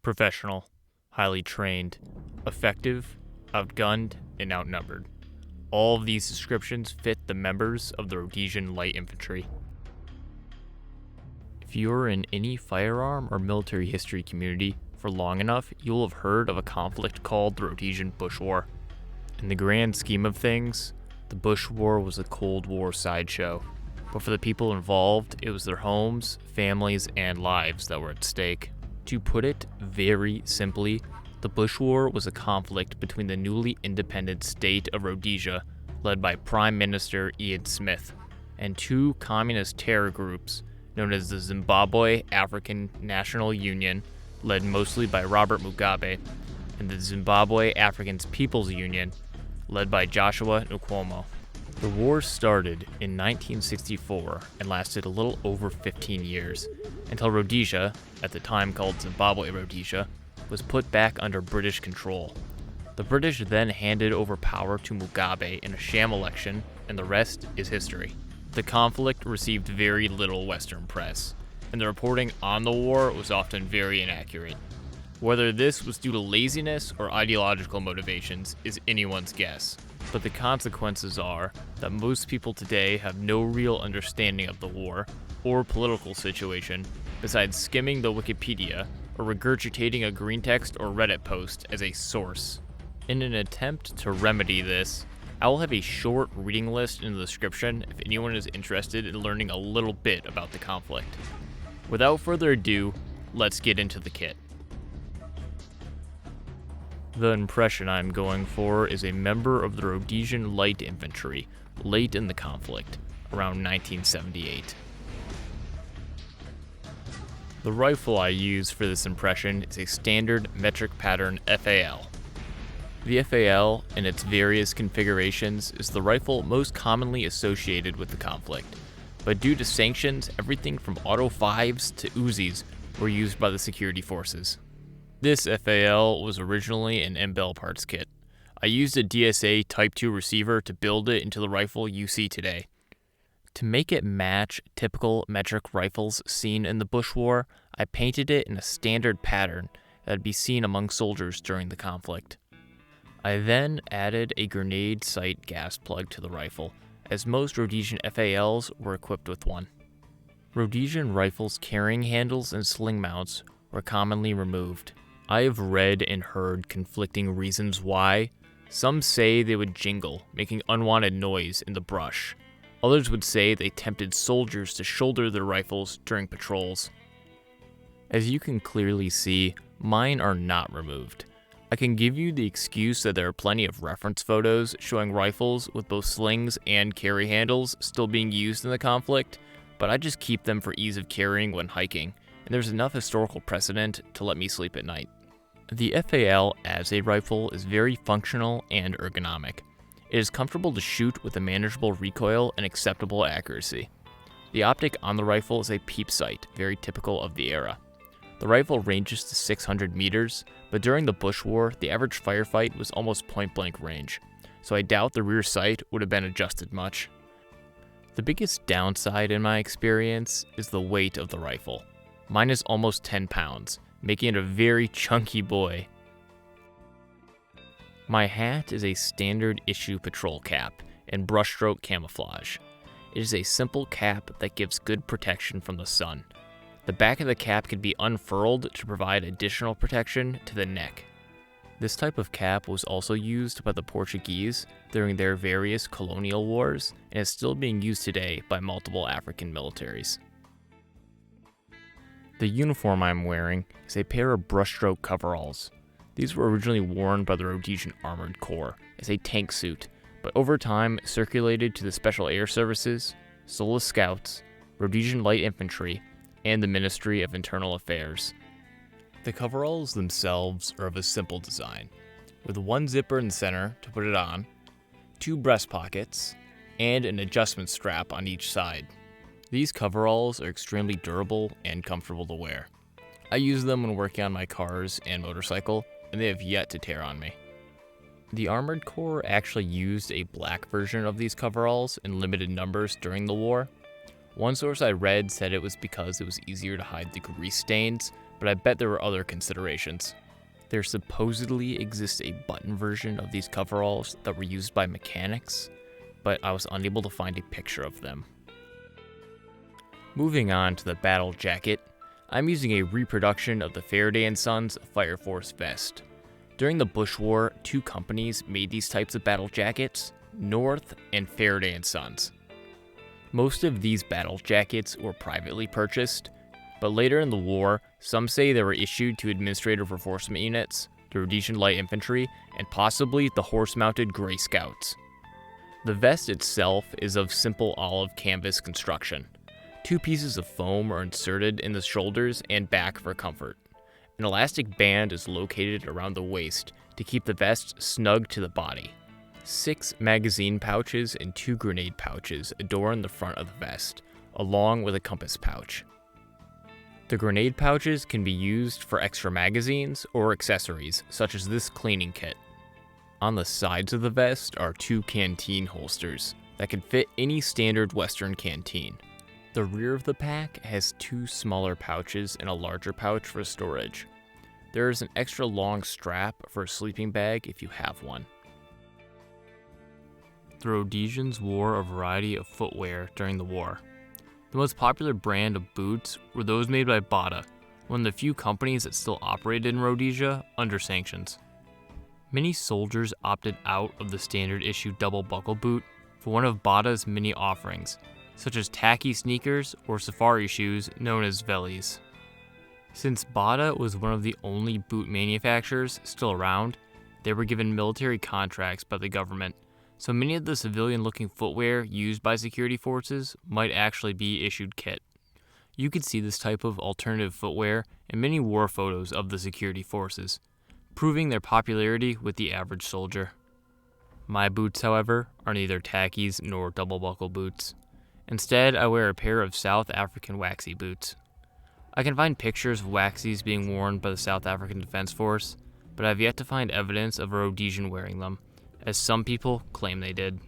Professional, highly trained, effective, outgunned, and outnumbered. All of these descriptions fit the members of the Rhodesian Light Infantry. If you're in any firearm or military history community for long enough, you'll have heard of a conflict called the Rhodesian Bush War. In the grand scheme of things, the Bush War was a Cold War sideshow, but for the people involved, it was their homes, families, and lives that were at stake. To put it very simply, the Bush War was a conflict between the newly independent state of Rhodesia, led by Prime Minister Ian Smith, and two communist terror groups known as the Zimbabwe African National Union, led mostly by Robert Mugabe, and the Zimbabwe African People's Union, led by Joshua Nkomo. The war started in 1964 and lasted a little over 15 years, until Rhodesia, at the time called Zimbabwe Rhodesia, was put back under British control. The British then handed over power to Mugabe in a sham election, and the rest is history. The conflict received very little Western press, and the reporting on the war was often very inaccurate. Whether this was due to laziness or ideological motivations is anyone's guess, but the consequences are that most people today have no real understanding of the war or political situation besides skimming the Wikipedia or regurgitating a green text or Reddit post as a source. In an attempt to remedy this, I will have a short reading list in the description if anyone is interested in learning a little bit about the conflict. Without further ado, let's get into the kit. The impression I'm going for is a member of the Rhodesian Light Infantry late in the conflict, around 1978. The rifle I use for this impression is a standard metric pattern FAL. The FAL, in its various configurations, is the rifle most commonly associated with the conflict, but due to sanctions, everything from Auto 5s to Uzis were used by the security forces. This FAL was originally an MBEL parts kit. I used a DSA Type 2 receiver to build it into the rifle you see today. To make it match typical metric rifles seen in the Bush War, I painted it in a standard pattern that would be seen among soldiers during the conflict. I then added a grenade sight gas plug to the rifle, as most Rhodesian FALs were equipped with one. Rhodesian rifles' carrying handles and sling mounts were commonly removed. I have read and heard conflicting reasons why. Some say they would jingle, making unwanted noise in the brush. Others would say they tempted soldiers to shoulder their rifles during patrols. As you can clearly see, mine are not removed. I can give you the excuse that there are plenty of reference photos showing rifles with both slings and carry handles still being used in the conflict, but I just keep them for ease of carrying when hiking, and there's enough historical precedent to let me sleep at night. The FAL as a rifle is very functional and ergonomic. It is comfortable to shoot with a manageable recoil and acceptable accuracy. The optic on the rifle is a peep sight, very typical of the era. The rifle ranges to 600 meters, but during the Bush War, the average firefight was almost point-blank range, so I doubt the rear sight would have been adjusted much. The biggest downside in my experience is the weight of the rifle. Mine is almost 10 pounds, making it a very chunky boy. My hat is a standard issue patrol cap in brushstroke camouflage. It is a simple cap that gives good protection from the sun. The back of the cap can be unfurled to provide additional protection to the neck. This type of cap was also used by the Portuguese during their various colonial wars and is still being used today by multiple African militaries. The uniform I'm wearing is a pair of brushstroke coveralls. These were originally worn by the Rhodesian Armored Corps as a tank suit, but over time circulated to the Special Air Services, Solis Scouts, Rhodesian Light Infantry, and the Ministry of Internal Affairs. The coveralls themselves are of a simple design, with one zipper in the center to put it on, two breast pockets, and an adjustment strap on each side. These coveralls are extremely durable and comfortable to wear. I use them when working on my cars and motorcycle, and they have yet to tear on me. The Armored Corps actually used a black version of these coveralls in limited numbers during the war. One source I read said it was because it was easier to hide the grease stains, but I bet there were other considerations. There supposedly exists a button version of these coveralls that were used by mechanics, but I was unable to find a picture of them. Moving on to the battle jacket, I'm using a reproduction of the Faraday & Sons Fire Force vest. During the Bush War, two companies made these types of battle jackets, North and Faraday & Sons. Most of these battle jackets were privately purchased, but later in the war, some say they were issued to administrative reinforcement units, the Rhodesian Light Infantry, and possibly the horse-mounted Grey Scouts. The vest itself is of simple olive canvas construction. Two pieces of foam are inserted in the shoulders and back for comfort. An elastic band is located around the waist to keep the vest snug to the body. 6 magazine pouches and 2 grenade pouches adorn the front of the vest, along with a compass pouch. The grenade pouches can be used for extra magazines or accessories, such as this cleaning kit. On the sides of the vest are 2 canteen holsters that can fit any standard Western canteen. The rear of the pack has 2 smaller pouches and a larger pouch for storage. There is an extra long strap for a sleeping bag if you have one. The Rhodesians wore a variety of footwear during the war. The most popular brand of boots were those made by Bata, one of the few companies that still operated in Rhodesia under sanctions. Many soldiers opted out of the standard issue double buckle boot for one of Bata's many offerings, such as tacky sneakers or safari shoes known as vellies. Since Bata was one of the only boot manufacturers still around, they were given military contracts by the government, so many of the civilian-looking footwear used by security forces might actually be issued kit. You could see this type of alternative footwear in many war photos of the security forces, proving their popularity with the average soldier. My boots, however, are neither tackies nor double-buckle boots. Instead, I wear a pair of South African waxy boots. I can find pictures of waxies being worn by the South African Defense Force, but I have yet to find evidence of a Rhodesian wearing them, as some people claim they did.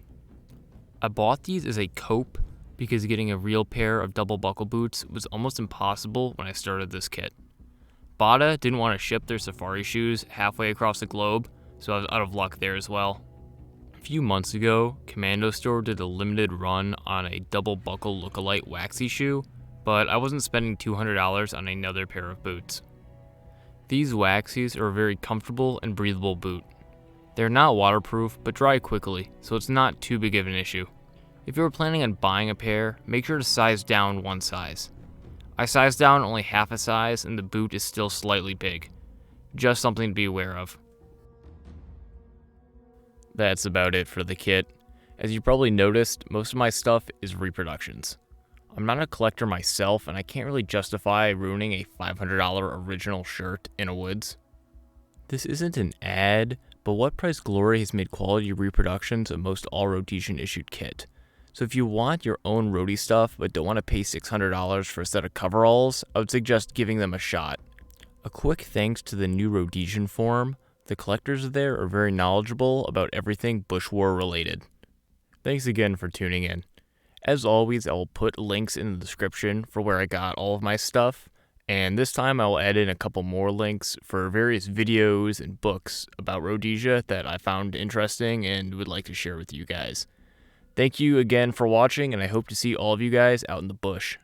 I bought these as a cope because getting a real pair of double buckle boots was almost impossible when I started this kit. Bata didn't want to ship their safari shoes halfway across the globe, so I was out of luck there as well. A few months ago, Commando Store did a limited run on a double buckle lookalike waxy shoe, but I wasn't spending $200 on another pair of boots. These waxies are a very comfortable and breathable boot. They're not waterproof, but dry quickly, so it's not too big of an issue. If you were planning on buying a pair, make sure to size down one size. I sized down only half a size and the boot is still slightly big. Just something to be aware of. That's about it for the kit. As you probably noticed, most of my stuff is reproductions. I'm not a collector myself, and I can't really justify ruining a $500 original shirt in a woods. This isn't an ad, but What Price Glory has made quality reproductions of most all Rhodesian issued kit. So if you want your own Rhodey stuff but don't want to pay $600 for a set of coveralls, I would suggest giving them a shot. A quick thanks to the new Rhodesian forum. The collectors there are very knowledgeable about everything Bush War related. Thanks again for tuning in. As always, I will put links in the description for where I got all of my stuff. And this time I will add in a couple more links for various videos and books about Rhodesia that I found interesting and would like to share with you guys. Thank you again for watching, and I hope to see all of you guys out in the bush.